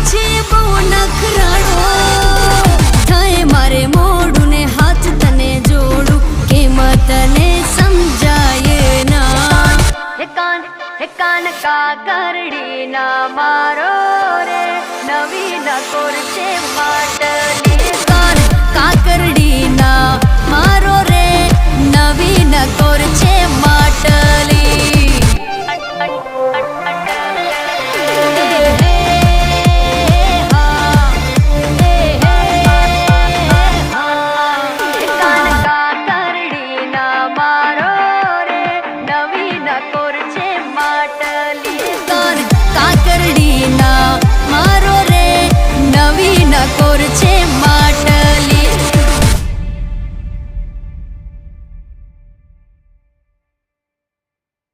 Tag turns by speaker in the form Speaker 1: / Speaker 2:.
Speaker 1: છે બહુ નખરાળો થાય મારે મોઢું ને હાથ તને જોડું કેમ તને સમજાય ના હે કાન કાકરડી ના મારો રે નવી નકોર છે માટલી કાન કાકરડી ના મારો રે નવી નકોર છે માટલી કાકરડી ના મારો રે નવી નકોર છે